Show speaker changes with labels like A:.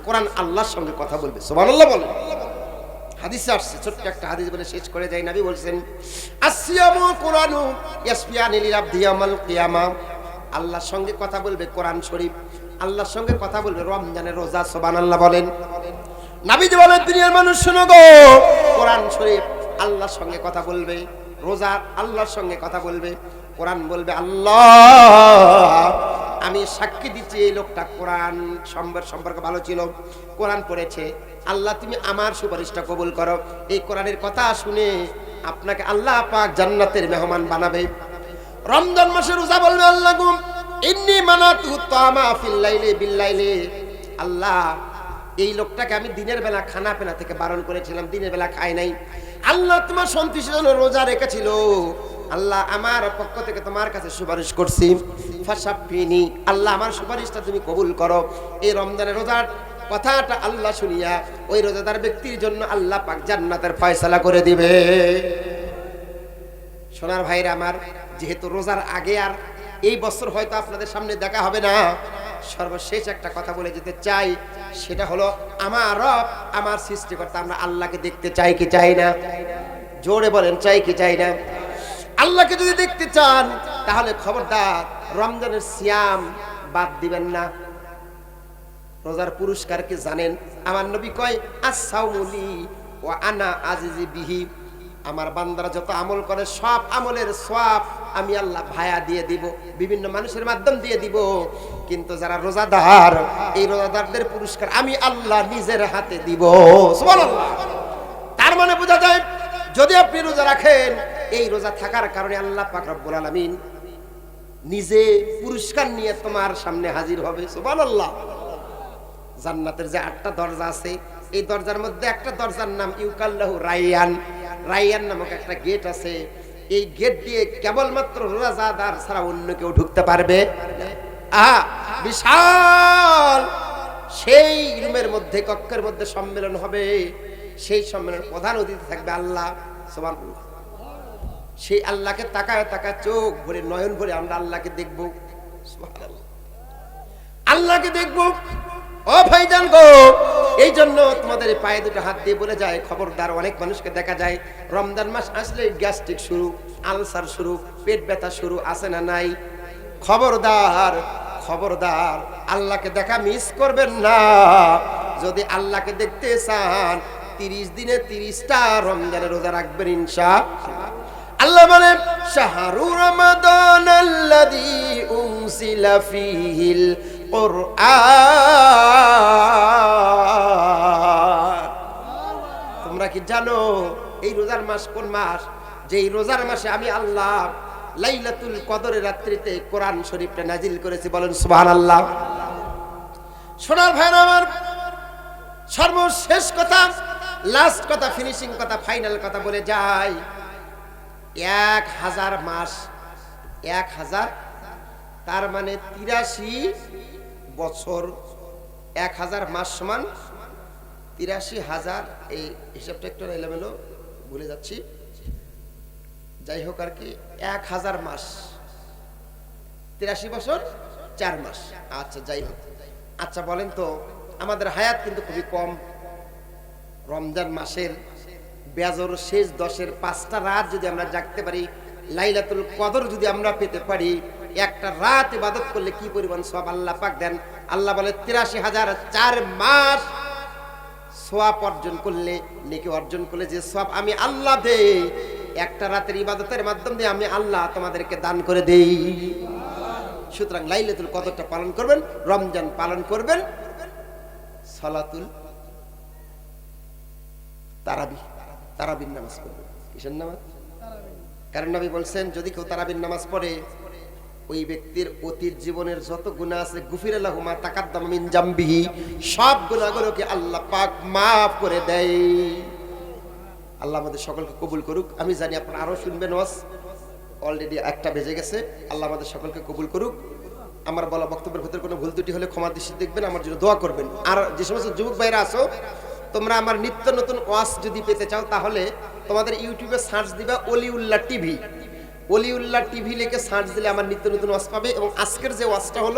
A: কোরআন আল্লাহর সঙ্গে কথা বলবে। সুবহানাল্লাহ বলেন। হাদিসে আসছে, ছোট্ট একটা হাদিস বলে শেষ করে যাই। নবী বলছেন আসসিয়ামু কুরআনু ইয়াসফিয়ানি লিল আবদি ইয়াউমাল কিয়ামা। আল্লাহর সঙ্গে কথা বলবে কোরআন শরীফ, আল্লাহর সঙ্গে কথা বলবে রমজানের রোজা। সুবহানাল্লাহ বলেন। নবীজি বলেন দুনিয়ার মানুষ শুনো গো, কোরআন শরীফ আল্লাহর সঙ্গে কথা বলবে, রোজা আল্লাহর সঙ্গে কথা বলবে, কোরআন বলবে আল্লাহ আমি সাক্ষী দিচ্ছি এই লোকটা কোরআন সম্পর্কে ভালো ছিল, কোরআন পড়েছে, আল্লাহ তুমি আমার সুপারিশটা কবুল করো। এই কোরআনের কথা শুনে আপনাকে আল্লাহ পাক জান্নাতের মেহমান বানাবে। রমজান মাসে রোজা বলবে আল্লাহ গুম ইন্নী মানাতু তামা ফিল লাইলি বিল লাইলি, আল্লাহ এই লোকটাকে আমি দিনের বেলা খানা পেনা থেকে বারণ করেছিলাম, দিনের বেলা খায় নাই, আল্লাহ তোমার সন্তুষ্টির জন্য রোজা রেখেছিল, আল্লাহ আমার পক্ষ থেকে তোমার কাছে সুপারিশ করছি, ফাশাফিনি, আল্লাহ আমার সুপারিশটা তুমি কবুল করো। এই রমজানের রোজার কথাটা আল্লাহ শুনিয়া ওই রোজাদার ব্যক্তির জন্য আল্লাহ পাক জান্নাতের ফয়সালা করে দিবে। সোনার ভাইরা আমার, যেহেতু রোজার আগে আর এই বছর হয়তো আপনাদের সামনে দেখা হবে না, সর্বশেষ একটা কথা বলে যেতে চাই, সেটা হলো আমার রব, আমার সৃষ্টিকর্তা, আমরা আল্লাহকে দেখতে চাই কি চাই না? জোরে বলেন, চাই কি চাই না? আল্লাহকে যদি দেখতে চান তাহলে খবরদার রমজানের সিয়াম বাদ দিবেন না। রোজার পুরস্কার কি জানেন? আমার নবী কয় আস-সাওমুলি ওয়া আনা আজিজি বিহি, আমার বান্দারা যত আমল করে সব আমলের সওয়াব আমি আল্লাহ ভায়া দিয়ে দিব, বিভিন্ন মানুষের মাধ্যম দিয়ে দিব, কিন্তু যারা রোজাদার এই রোজাদারদের পুরস্কার আমি আল্লাহ নিজের হাতে দিব। সুবহানাল্লাহ। তার মানে বোঝা যায় যদি আপনি রোজা রাখেন, এই রোজা থাকার কারণে আল্লাহ পাক রব্বুল আলামিন নিজে পুরস্কার নিয়ে তোমার সামনে হাজির হবে। সুবহানাল্লাহ। জান্নাতের যে 8টা দরজা আছে, এই দরজার মধ্যে একটা দরজার নাম ইউকাল্লাহু রায়্যান, রায়্যান নামক একটা গেট আছে। এই গেট দিয়ে কেবলমাত্র রোজাদার ছাড়া অন্য কেউ ঢুকতে পারবে না। বিশাল সেই রুমের মধ্যে, কক্ষের মধ্যে সম্মেলন হবে, সেই সম্মেলনের প্রধান অতিথি থাকবে আল্লাহ। সুবহানাল্লাহ। সেই আল্লাহকে তাকায় তাকায় চোখ ভরে নয়ন ভরে আমরা আল্লাহকে দেখব। সুবহানাল্লাহ। আল্লাহকে দেখব। ও ভাইজান গো, এই জন্য তোমাদের পায়ে দুটো হাত দিয়ে বলে যায়, খবরদার, অনেক মানুষকে দেখা যায় রমজান মাস আসলে গ্যাস্ট্রিক শুরু, আলসার শুরু, পেট ব্যথা শুরু, আছে না নাই? খবরদার, খবরদার, আল্লাহকে দেখা মিস করবেন না। যদি আল্লাহকে দেখতে চান 30 দিনে 30টা রমজানের রোজা রাখবেন ইনশাআল্লাহ। আল্লাহ বলেন শাহরু রমাদান আল্লাযী উনসিলা ফীহিল কুরআন। তোমরা কি জানো এই রোজার মাস কোন মাস? যে এই রোজার মাসে আমি আল্লাহ লাইলাতুল কদরের রাত্রিতে কোরআন শরীফটা নাজিল করেছি। বলেন সুবহানাল্লাহ। সোনার ভাইরা আমার, সর্বশেষ কথা, লাস্ট কথা, ফিনিশিং কথা, ফাইনাল কথা বলে যাই। 1000 মাস, 1000 তার মানে 83 বছর, 1000 মাস সমান 83,000। এই হিসাবটা একটু এলোমেলো, ভুলে যাচ্ছি, যাই হোক আর কি, 1000 মাস 83 বছর 4 মাস। আচ্ছা যাই হোক। আচ্ছা বলেন তো, আমাদের হায়াত কিন্তু খুবই কম। রমজান মাসের বেজর শেষ 10-এর 5টা রাত যদি আমরা জাগতে পারি, লাইলাতুল কদর যদি আমরা পেতে পারি, একটা রাত ইবাদত করলে কি পরিমাণ সওয়াব আল্লাহ পাক দেন। আল্লাহ বলে 83,000 4 মাস সওয়াব অর্জন করলে, নেকি অর্জন করলে যে সওয়াব আমি আল্লাহ দেই, একটা রাতের ইবাদতের মাধ্যম দিয়ে আমি আল্লাহ তোমাদেরকে দান করে দেই। সুতরাং লাইলাতুল কদরটা পালন করবেন, রমজান পালন করবেন, সালাতুল তারাবি, তারাবির নামাজ পড়বেন। কিসের নামাজ? কারণ নবী বলছেন যদি কেউ তারাবির নামাজ পড়ে, ওই ব্যক্তির অতীত জীবনের যত গুনাহ আছে গুফিরা লাহু মা তাকাদ্দামা মিন জামবিহি, সব গুনাহগুলোকে আল্লাহ পাক maaf করে দেয়। আল্লাহ আমাদের সকলকে কবুল করুক। আমি জানি আপনারা আরো শুনবেন ওয়াজ, অলরেডি 1টা বেজে গেছে। আল্লাহ আমাদের সকলকে কবুল করুক। আমার বলা বক্তব্যের ভিতরে কোনো ভুল ত্রুটি হলে ক্ষমা দৃষ্টি দেখবেন, আমার জন্য দোয়া করবেন। আর যে সমস্ত যুবক ভাইরা আছো, তোমরা আমার নিত্য নতুন ওয়াজ যদি পেতে চাও, তাহলে তোমাদের ইউটিউবে সার্চ দিবা অলিউল্লাহ টিভি, অলিউল্লাহ টিভি লিখে সার্চ দিলে আমার নিত্য নতুন ওয়াজ পাবে। এবং আজকের যে ওয়াজটা হলো